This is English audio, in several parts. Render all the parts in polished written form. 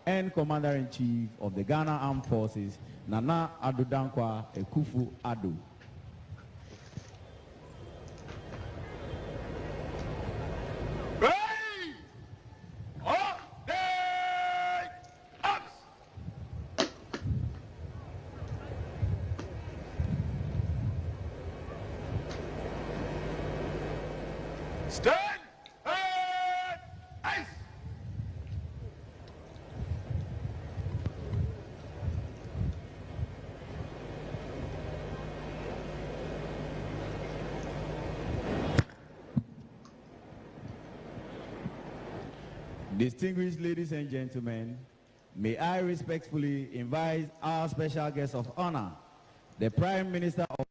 and Commander-in-Chief of the Ghana Armed Forces, Nana Addo Dankwa Akufo-Addo. Stand and ice. Distinguished ladies and gentlemen, may I respectfully invite our special guest of honor, the Prime Minister of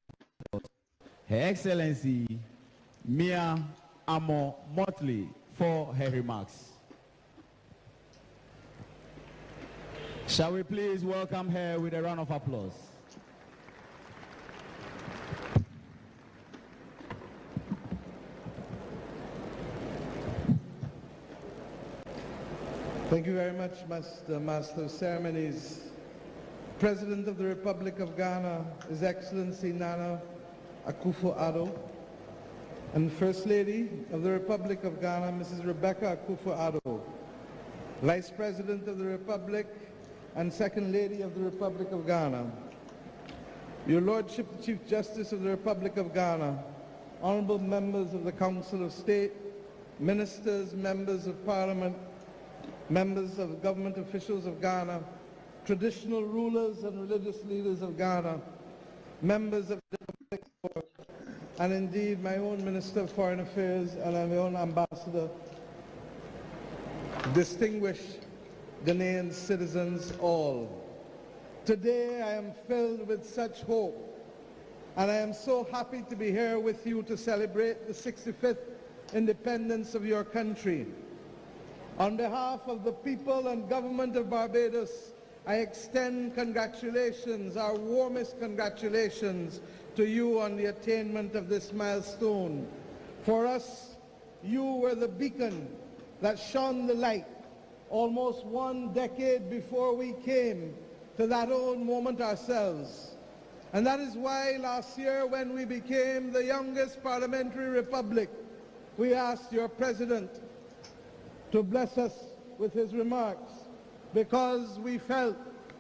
Her Excellency Mia Amo Mottley, for her remarks. Shall we please welcome her with a round of applause? Thank you very much, Master of Ceremonies. President of the Republic of Ghana, His Excellency Nana Akufo-Addo, and First Lady of the Republic of Ghana, Mrs. Rebecca Akufo-Addo, Vice President of the Republic and Second Lady of the Republic of Ghana, Your Lordship, the Chief Justice of the Republic of Ghana, honorable members of the Council of State, ministers, members of Parliament, members of government officials of Ghana, traditional rulers and religious leaders of Ghana, members of the Diplomatic Corps, and indeed my own Minister of Foreign Affairs and my own Ambassador, distinguished Ghanaian citizens all. Today I am filled with such hope, and I am so happy to be here with you to celebrate the 65th independence of your country. On behalf of the people and government of Barbados, I extend congratulations, our warmest congratulations to you on the attainment of this milestone. For us, you were the beacon that shone the light almost 1 decade before we came to that own moment ourselves. And that is why last year, when we became the youngest parliamentary republic, we asked your president to bless us with his remarks, because we felt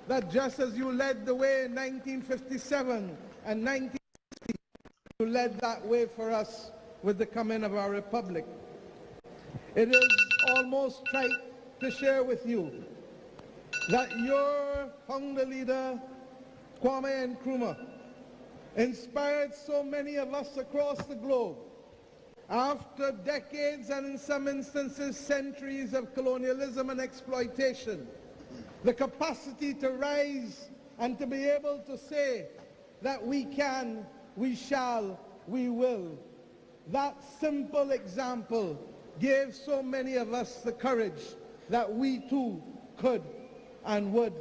that just as you led the way in 1957 and 1960, you led that way for us with the coming of our republic. It is almost trite to share with you that your founder leader, Kwame Nkrumah, inspired so many of us across the globe after decades and in some instances centuries of colonialism and exploitation, the capacity to rise and to be able to say that we can, we shall, we will. That simple example gave so many of us the courage that we too could and would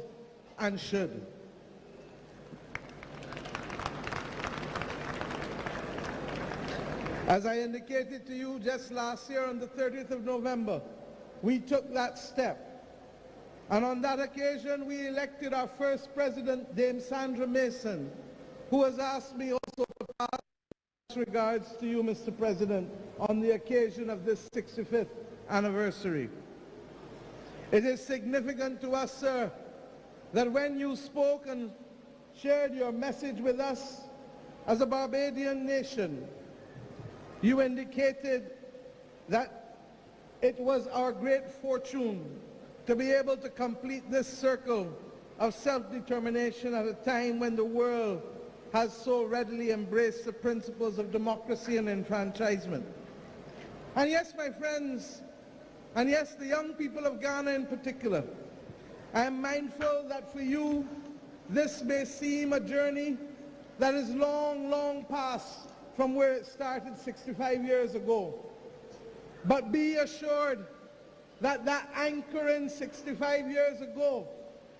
and should. As I indicated to you just last year on the 30th of November, we took that step. And on that occasion, we elected our first president, Dame Sandra Mason, who has asked me also to pass regards to you, Mr. President, on the occasion of this 65th anniversary. It is significant to us, sir, that when you spoke and shared your message with us as a Barbadian nation, you indicated that it was our great fortune to be able to complete this circle of self-determination at a time when the world has so readily embraced the principles of democracy and enfranchisement. And yes, my friends, and yes, the young people of Ghana in particular, I am mindful that for you, this may seem a journey that is long, long past from where it started 65 years ago. But be assured that that anchoring 65 years ago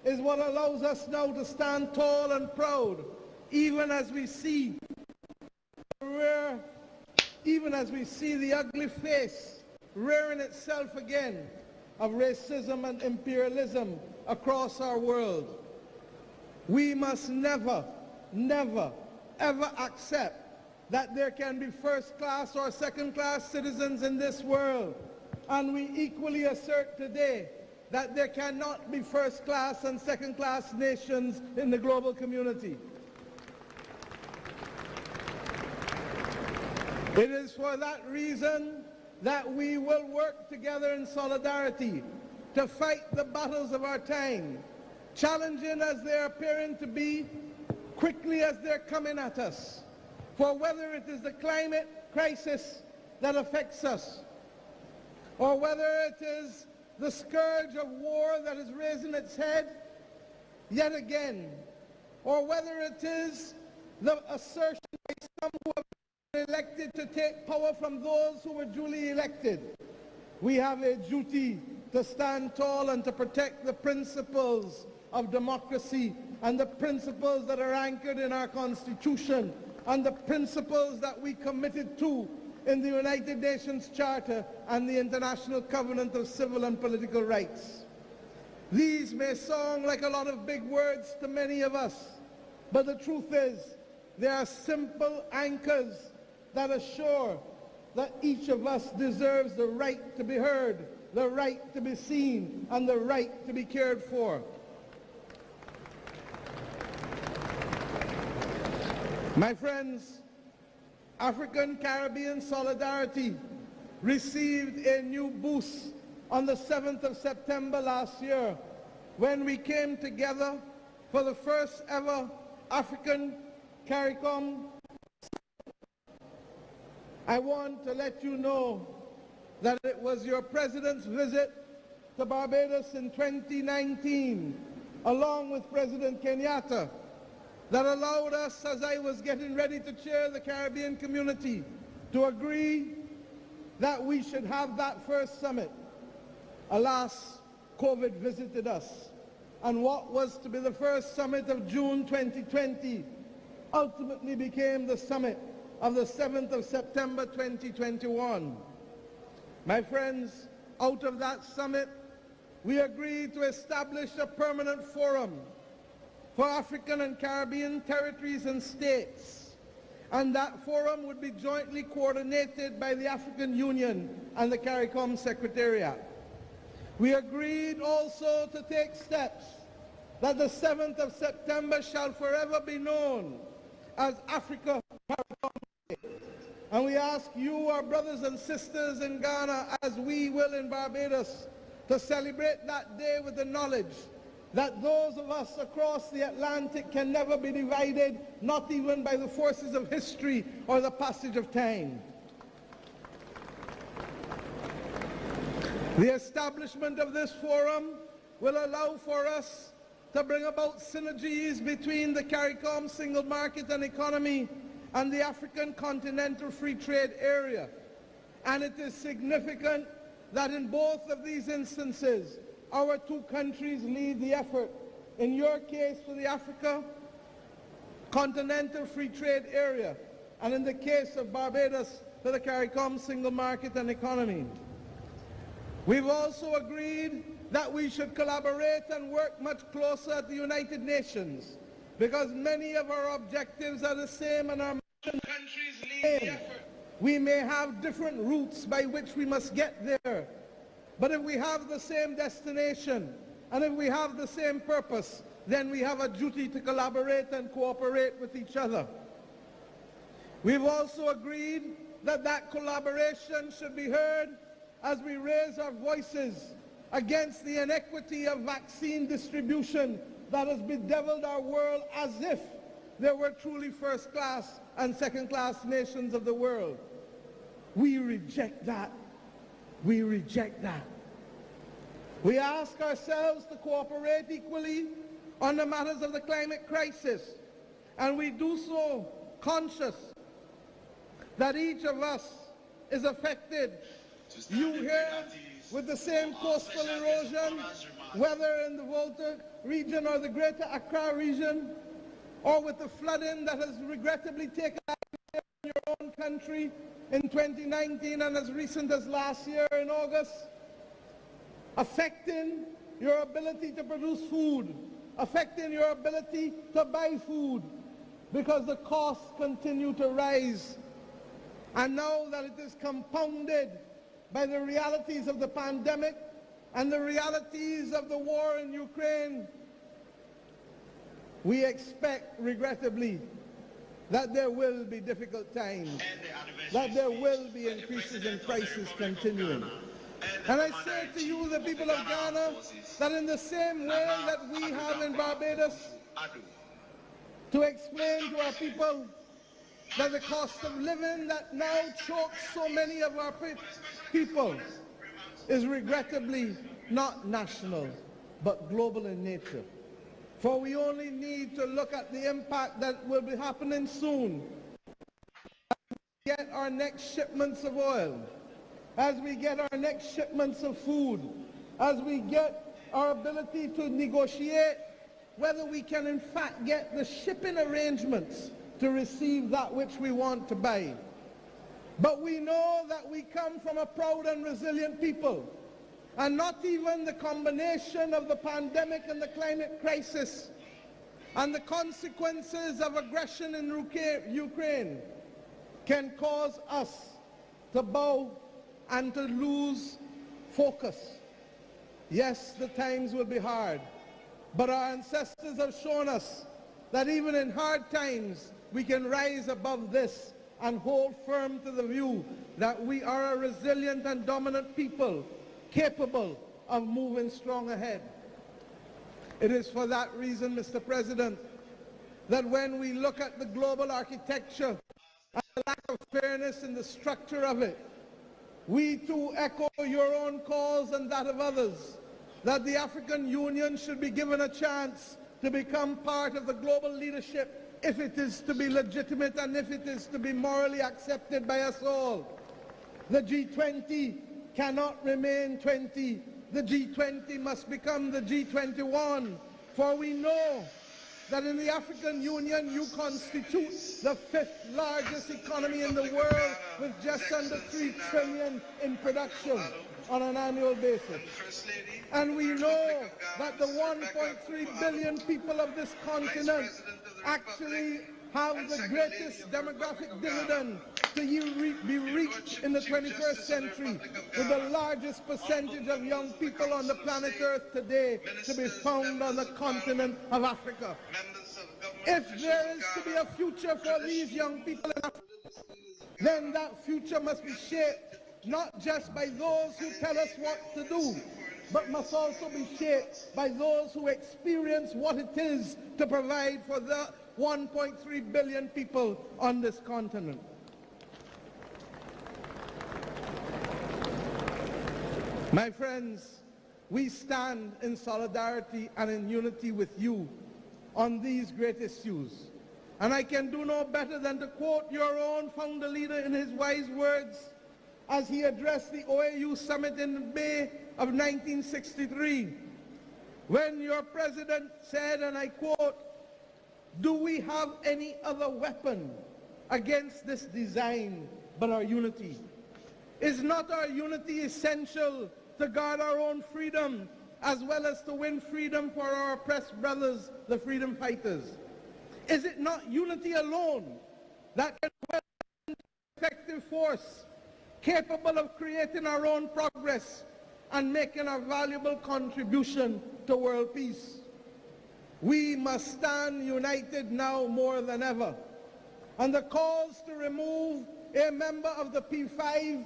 is what allows us now to stand tall and proud, even as we see the ugly face rearing itself again of racism and imperialism across our world. We must never, never, ever accept that there can be first-class or second-class citizens in this world. And we equally assert today that there cannot be first-class and second-class nations in the global community. It is for that reason that we will work together in solidarity to fight the battles of our time, challenging as they're appearing to be, quickly as they're coming at us. For whether it is the climate crisis that affects us, or whether it is the scourge of war that is raising its head yet again, or whether it is the assertion by some who have been elected to take power from those who were duly elected, we have a duty to stand tall and to protect the principles of democracy and the principles that are anchored in our Constitution and the principles that we committed to in the United Nations Charter and the International Covenant of Civil and Political Rights. These may sound like a lot of big words to many of us, but the truth is they are simple anchors that assure that each of us deserves the right to be heard, the right to be seen, and the right to be cared for. My friends, African-Caribbean solidarity received a new boost on the 7th of September last year when we came together for the first ever African CARICOM. I want to let you know that it was your President's visit to Barbados in 2019, along with President Kenyatta, that allowed us, as I was getting ready to chair the Caribbean community, to agree that we should have that first summit. Alas, COVID visited us, and what was to be the first summit of June 2020 ultimately became the summit of the 7th of September 2021. My friends, out of that summit, we agreed to establish a permanent forum for African and Caribbean territories and states, and that forum would be jointly coordinated by the African Union and the CARICOM Secretariat. We agreed also to take steps that the 7th of September shall forever be known as Africa CARICOM Day. And we ask you, our brothers and sisters in Ghana, as we will in Barbados, to celebrate that day with the knowledge that those of us across the Atlantic can never be divided, not even by the forces of history or the passage of time. The establishment of this forum will allow for us to bring about synergies between the CARICOM single market and economy and the African Continental Free Trade Area. And it is significant that in both of these instances, our two countries lead the effort. In your case, for the Africa Continental Free Trade Area, and in the case of Barbados, for the CARICOM single market and economy. We've also agreed that we should collaborate and work much closer at the United Nations, because many of our objectives are the same and our countries lead the effort. We may have different routes by which we must get there, but if we have the same destination, and if we have the same purpose, then we have a duty to collaborate and cooperate with each other. We've also agreed that that collaboration should be heard as we raise our voices against the inequity of vaccine distribution that has bedeviled our world as if there were truly first-class and second-class nations of the world. We reject that. We reject that. We ask ourselves to cooperate equally on the matters of the climate crisis, and we do so conscious that each of us is affected. You here with the same coastal erosion, whether in the Volta region or the Greater Accra region, or with the flooding that has regrettably taken place in your own country in 2019 and as recent as last year in August. affecting your ability to produce food, affecting your ability to buy food, because the costs continue to rise. And now that it is compounded by the realities of the pandemic and the realities of the war in Ukraine, we expect, regrettably, that there will be difficult times, that there will be increases in prices continuing. And I say to you, the people of Ghana, that in the same way that we have in Barbados, to explain to our people that the cost of living that now chokes so many of our people is regrettably not national, but global in nature. For we only need to look at the impact that will be happening soon as we get our next shipments of oil, as we get our next shipments of food, as we get our ability to negotiate whether we can in fact get the shipping arrangements to receive that which we want to buy. But we know that we come from a proud and resilient people, and not even the combination of the pandemic and the climate crisis and the consequences of aggression in Ukraine can cause us to bow and to lose focus. Yes, the times will be hard, but our ancestors have shown us that even in hard times we can rise above this and hold firm to the view that we are a resilient and dominant people capable of moving strong ahead. It is for that reason, Mr. President, that when we look at the global architecture and the lack of fairness in the structure of it, we too echo your own cause and that of others, that the African Union should be given a chance to become part of the global leadership if it is to be legitimate and if it is to be morally accepted by us all. The G20 cannot remain 20. The G20 must become the G21, for we know that in the African Union you constitute the fifth largest economy in the world with just under 3 trillion in production on an annual basis. And we know that the 1.3 billion people of this continent actually have the greatest demographic dividend to be reached in the 21st century, with the largest percentage of young people on the planet Earth today to be found on the continent of Africa. If there is to be a future for these young people in Africa, then that future must be shaped not just by those who tell us what to do, but must also be shaped by those who experience what it is to provide for the 1.3 billion people on this continent. My friends, we stand in solidarity and in unity with you on these great issues. And I can do no better than to quote your own founder leader in his wise words as he addressed the OAU summit in May of 1963, when your president said, and I quote, "Do we have any other weapon against this design but our unity? Is not our unity essential to guard our own freedom as well as to win freedom for our oppressed brothers, the freedom fighters? Is it not unity alone that can well be an effective force capable of creating our own progress and making a valuable contribution to world peace? We must stand united now more than ever. And the calls to remove a member of the P5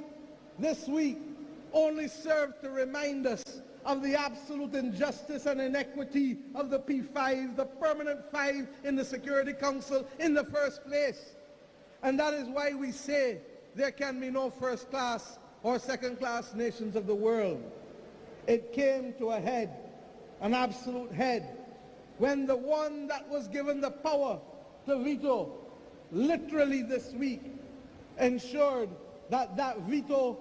this week only serve to remind us of the absolute injustice and inequity of the P5, the permanent 5 in the Security Council in the first place. And that is why we say there can be no first-class or second-class nations of the world. It came to a head, an absolute head, when the one that was given the power to veto literally this week ensured that that veto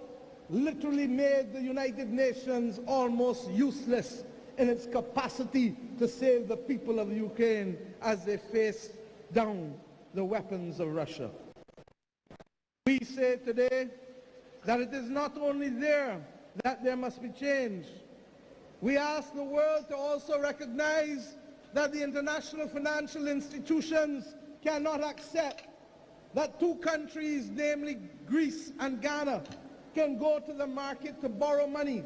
literally made the United Nations almost useless in its capacity to save the people of Ukraine as they faced down the weapons of Russia. We say today that it is not only there that there must be change, We ask the world to also recognize that the international financial institutions cannot accept that two countries, namely Greece and Ghana, can go to the market to borrow money,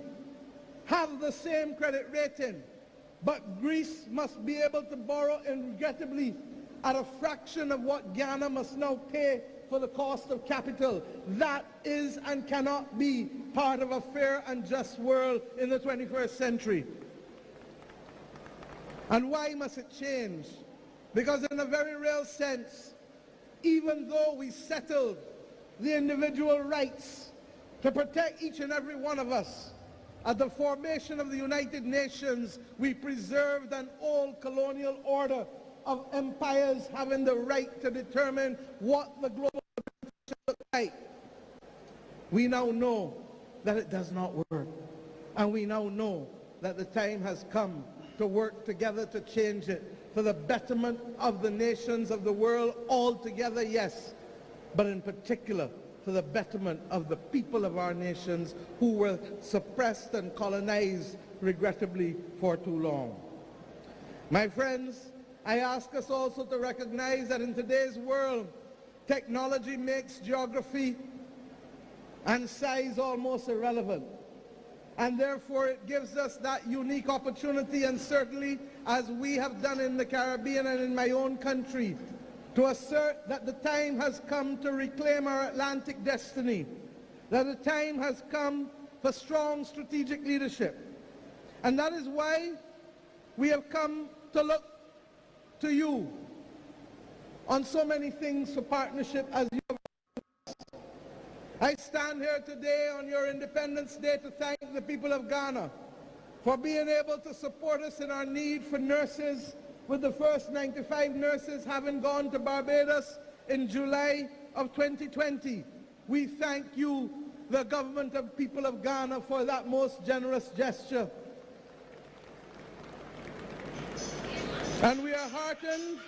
have the same credit rating, but Greece must be able to borrow, and regrettably, at a fraction of what Ghana must now pay for the cost of capital. That is and cannot be part of a fair and just world in the 21st century. And why must it change? Because in a very real sense, even though we settled the individual rights to protect each and every one of us, at the formation of the United Nations, we preserved an old colonial order of empires having the right to determine what the global should look like. We now know that it does not work. And we now know that the time has come to work together to change it for the betterment of the nations of the world altogether, yes, but in particular for the betterment of the people of our nations who were suppressed and colonized, regrettably, for too long. My friends, I ask us also to recognize that in today's world, technology makes geography and size almost irrelevant. And therefore it gives us that unique opportunity, and certainly as we have done in the Caribbean and in my own country, to assert that the time has come to reclaim our Atlantic destiny, that the time has come for strong strategic leadership. And that is why we have come to look to you on so many things for partnership as you have. I stand here today on your Independence Day to thank the people of Ghana for being able to support us in our need for nurses, with the first 95 nurses having gone to Barbados in July of 2020. We thank you, the government and people of Ghana, for that most generous gesture. And we are heartened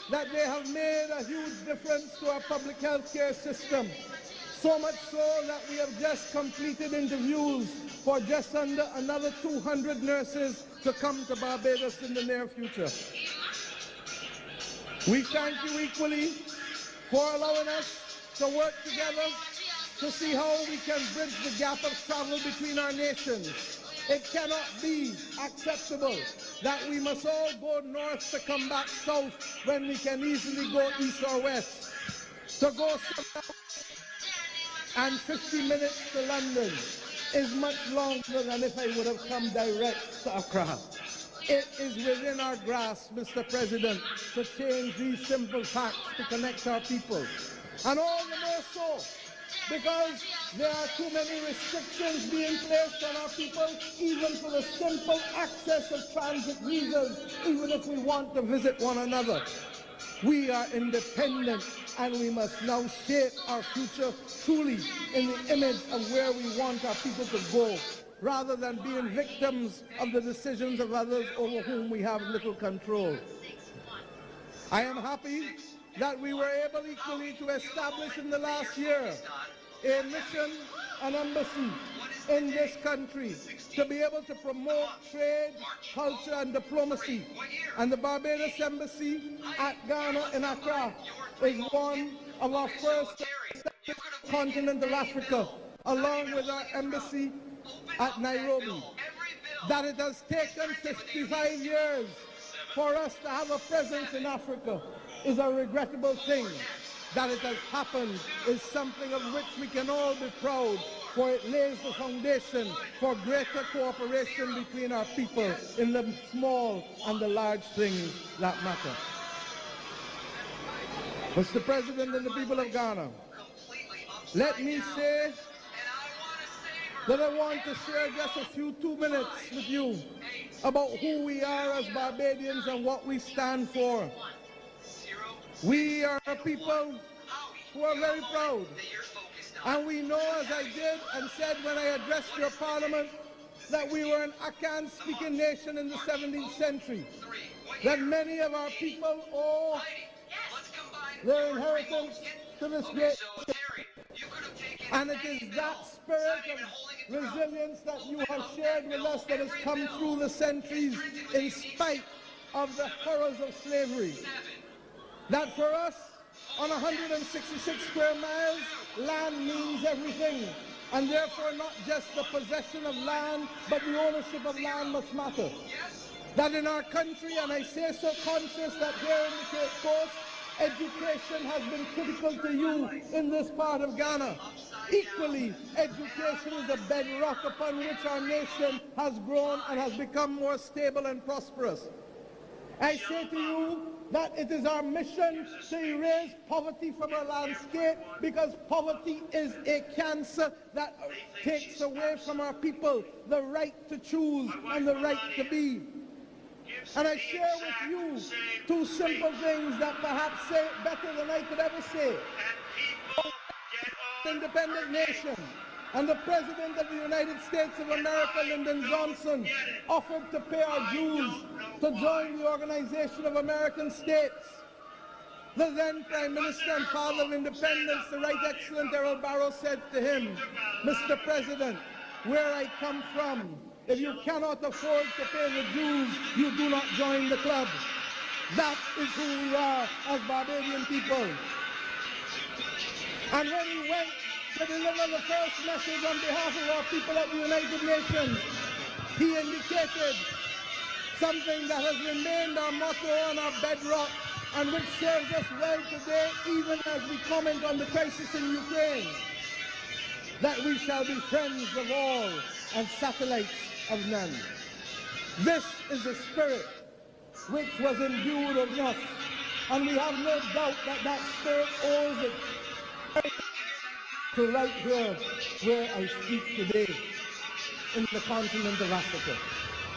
that they have made a huge difference to our public health care system. So much so that we have just completed interviews for just under another 200 nurses to come to Barbados in the near future. We thank you equally for allowing us to work together to see how we can bridge the gap of travel between our nations. It cannot be acceptable that we must all go north to come back south when we can easily go east or west. To go and 50 minutes to London is much longer than if I would have come direct to Accra. It is within our grasp, Mr. President, to change these simple facts to connect our people. And all the more so because there are too many restrictions being placed on our people, even for the simple access of transit visas, even if we want to visit one another. We are independent, and we must now shape our future truly in the image of where we want our people to go, rather than being victims of the decisions of others over whom we have little control. I am happy that we were able equally to establish in the last year a mission, an embassy in this country to be able to promote trade, culture and diplomacy. And the Barbados Embassy at Ghana in Accra is one of our first continental Africa, along with our embassy at Nairobi. That it has taken 55 years for us to have a presence in Africa is a regrettable thing. That it has happened is something of which we can all be proud, for it lays the foundation for greater cooperation between our people in the small and the large things that matter. Mr. President and the people of Ghana, let me say that I want to share just a few 2 minutes with you about who we are as Barbadians and what we stand for. We are a people who are very proud, and we know, as I did and said when I addressed your parliament, that we were an Akan-speaking nation in the 17th century, that many of our people owe their inheritance to this great nation. And it is that spirit of resilience that you have shared with us that has come through the centuries in spite of the horrors of slavery. That for us, on 166 square miles, land means everything. And therefore not just the possession of land, but the ownership of land must matter. That in our country, and I say so conscious that here in the Cape Coast, education has been critical to you in this part of Ghana. Equally, education is the bedrock upon which our nation has grown and has become more stable and prosperous. I say to you that it is our mission to erase poverty from our landscape, because poverty is a cancer that takes away from our people the right to choose and the right to be. And I share with you two simple things that perhaps say it better than I could ever say. Independent nation, and the President of the United States of America, Lyndon Johnson, offered to pay our dues to join the Organization of American States. The then Prime Minister and Father of Independence, the Right Excellent Errol Barrow, said to him, "Mr. President, where I come from, if you cannot afford to pay the dues, you do not join the club." That is who we are as Barbadian people. And when he went to deliver the first message on behalf of our people at the United Nations, he indicated something that has remained our motto and our bedrock, and which serves us well today, even as we comment on the crisis in Ukraine, that we shall be friends of all and satellites of none. This is the spirit which was endued of us, and we have no doubt that that spirit owes it to right here where I speak today in the continent of Africa,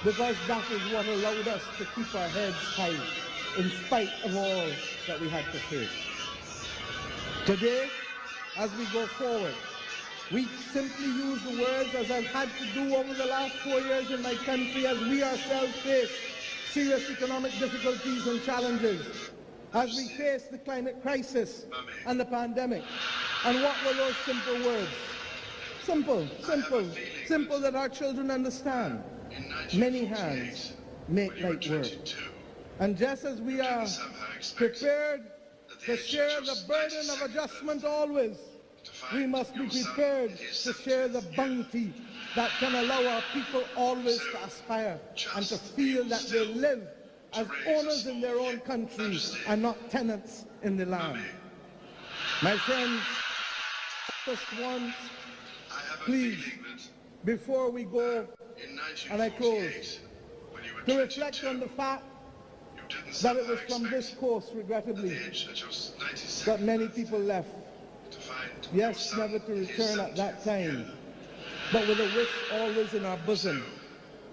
because that is what allowed us to keep our heads high in spite of all that we had to face. Today, as we go forward, we simply use the words, as I've had to do over the last 4 years in my country, as we ourselves face serious economic difficulties and challenges, as we face the climate crisis and the pandemic. And what were those simple words? Simple, simple, simple that our children understand. Many hands make light work. And just as we are prepared to share the burden of adjustment always, we must be prepared to share the bounty that can allow our people always to aspire and to feel that they live as owners in their own country and not tenants in the land. My friends, just once, please, before we go, and I close, to reflect on the fact that it was from this course, regrettably, that many people left. Yes, never to return at that time, but with a wish always in our bosom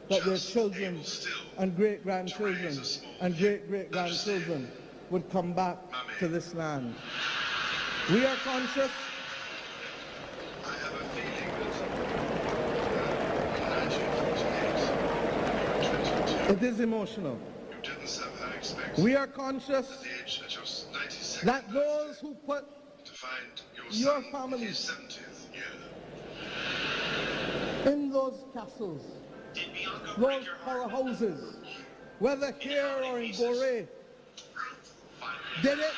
that their children and great-grandchildren and great-great-grandchildren would come back to this land. We are conscious it is emotional. We are conscious that those who put your families in those castles, those powerhouses, whether here or in Gorée, did it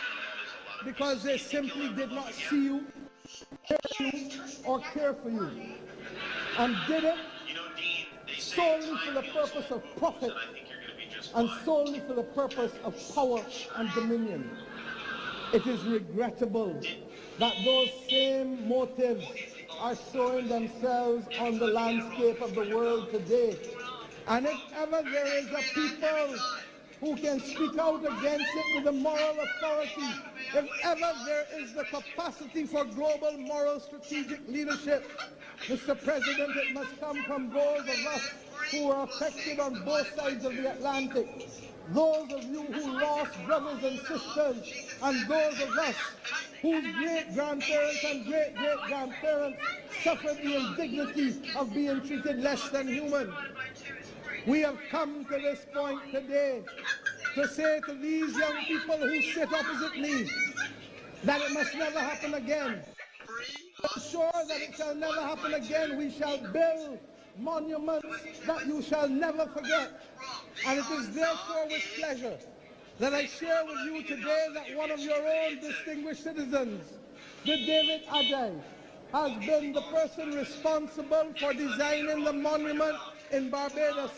because they simply did not see you, hear you, or care for you, and did it solely for the purpose of profit and solely for the purpose of power and dominion. It is regrettable that those same motives are showing themselves on the landscape of the world today. And if ever there is a people who can speak out against it with a moral authority, if ever there is the capacity for global moral strategic leadership, Mr. President, it must come from those of us who are affected on both sides of the Atlantic. Those of you who lost brothers and sisters, and those of us whose great-grandparents and great-great-grandparents suffered the indignity of being treated less than human. We have come to this point today to say to these young people who sit opposite me that it must never happen again. ensure that it shall never happen again. We shall build monuments that you shall never forget. And it is therefore with pleasure that I share with you today that one of your own distinguished citizens, the David Adjaye, has been the person responsible for designing the monument in Barbados,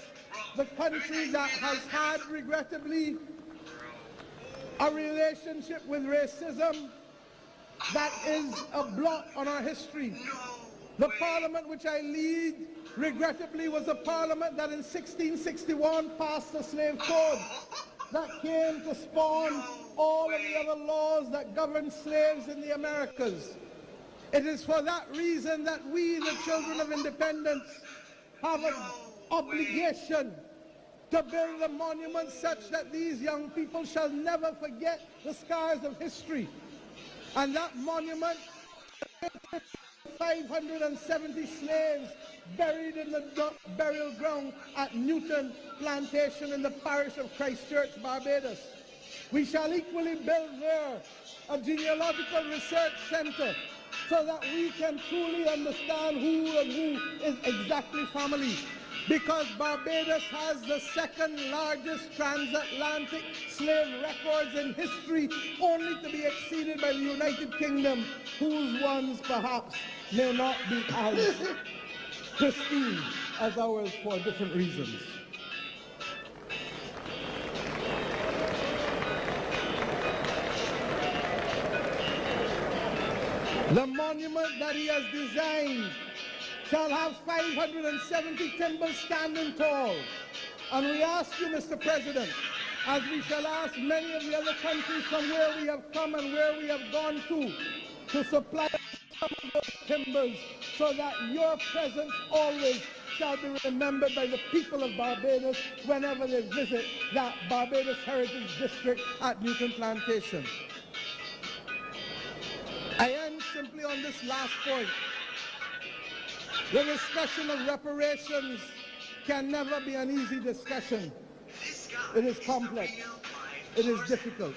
the country that has had, regrettably, a relationship with racism that is a blot on our history. The parliament which I lead, regrettably, was a parliament that in 1661 passed the slave code that came to spawn all of the other laws that govern slaves in the Americas. It is for that reason that we, the children of independence, have an obligation to build a monument such that these young people shall never forget the scars of history. And that monument, 570 slaves buried in the burial ground at Newton Plantation in the parish of Christchurch, Barbados. We shall equally build there a genealogical research center so that we can truly understand who and who is exactly family. Because Barbados has the second largest transatlantic slave records in history, only to be exceeded by the United Kingdom, whose ones perhaps may not be as pristine as ours for different reasons. The monument that he has designed shall have 570 timbers standing tall. And we ask you, Mr. President, as we shall ask many of the other countries from where we have come and where we have gone to supply some of those timbers so that your presence always shall be remembered by the people of Barbados whenever they visit that Barbados Heritage District at Newton Plantation. I end simply on this last point. The discussion of reparations can never be an easy discussion. It is complex. It is difficult.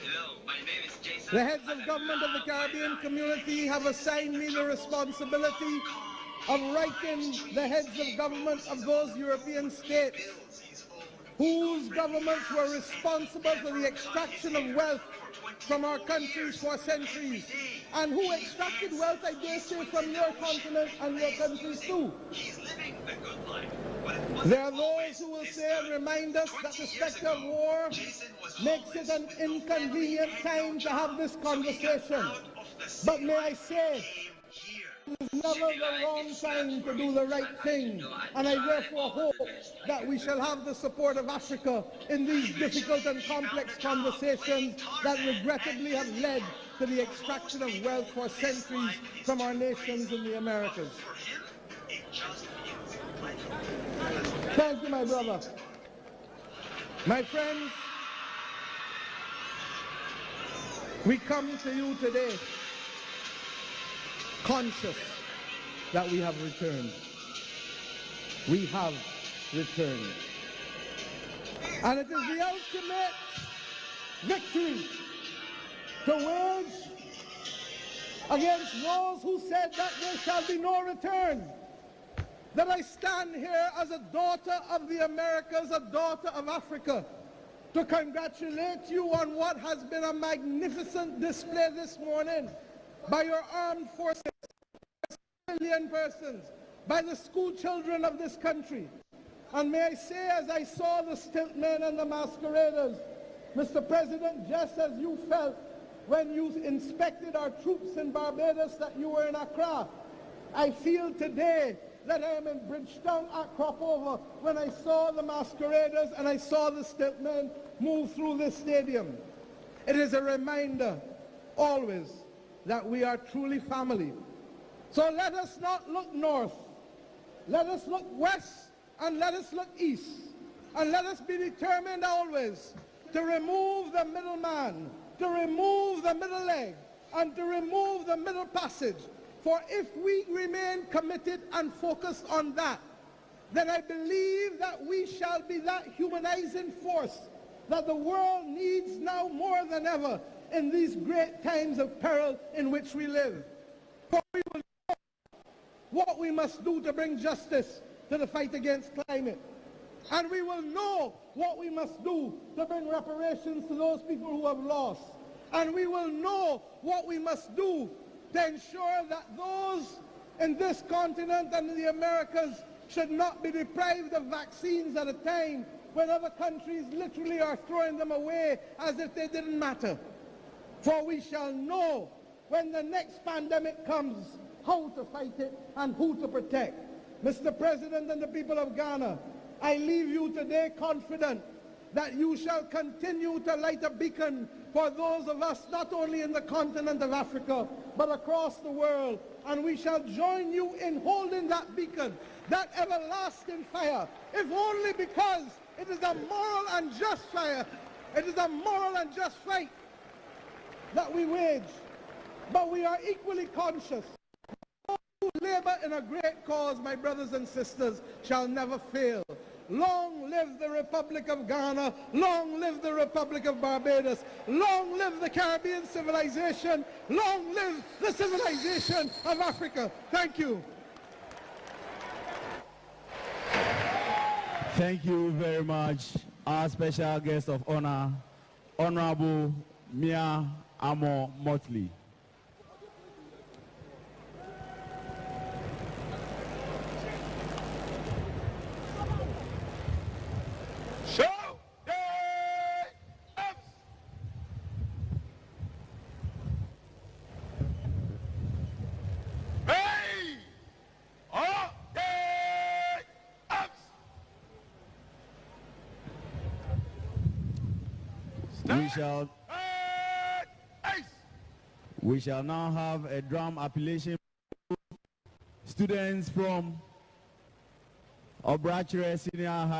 The heads of government of the Caribbean community have assigned me the responsibility of writing the heads of government of those European states whose governments were responsible for the extraction of wealth from our countries for centuries, and who extracted wealth, I dare say, from your continent and your countries too. There are those who will say and remind us that the specter of war makes it an inconvenient time to have this conversation. But may I say, it is never the wrong time to do the right thing, and I therefore hope that we shall have the support of Africa in these difficult and complex conversations that regrettably have led to the extraction of wealth for centuries from our nations in the Americas. Thank you, my brother. My friends, we come to you today conscious that we have returned. We have returned. And it is the ultimate victory to wage against those who said that there shall be no return, that I stand here as a daughter of the Americas, a daughter of Africa, to congratulate you on what has been a magnificent display this morning by your armed forces, million persons, by the school children of this country. And may I say, as I saw the stilt men and the masqueraders, Mr. President, just as you felt when you inspected our troops in Barbados that you were in Accra, I feel today that I am in Bridgetown at Cropover when I saw the masqueraders and I saw the stilt men move through this stadium. It is a reminder always that we are truly family. So let us not look north. Let us look west and let us look east. And let us be determined always to remove the middleman, to remove the middle leg, and to remove the middle passage. For if we remain committed and focused on that, then I believe that we shall be that humanizing force that the world needs now more than ever in these great times of peril in which we live. For we will what we must do to bring justice to the fight against climate. And we will know what we must do to bring reparations to those people who have lost. And we will know what we must do to ensure that those in this continent and in the Americas should not be deprived of vaccines at a time when other countries literally are throwing them away as if they didn't matter. For we shall know when the next pandemic comes how to fight it and who to protect. Mr. President and the people of Ghana, I leave you today confident that you shall continue to light a beacon for those of us not only in the continent of Africa but across the world, and we shall join you in holding that beacon, that everlasting fire, if only because it is a moral and just fire. It is a moral and just fight that we wage. But we are equally conscious. Those who labor in a great cause, my brothers and sisters, shall never fail. Long live the Republic of Ghana. Long live the Republic of Barbados. Long live the Caribbean civilization. Long live the civilization of Africa. Thank you. Thank you very much, our special guest of honor, Honorable Mia Amo Mottley. Show the ups. Hey! All the ups. We shall now have a drum appellation. Students from Obrachere Senior High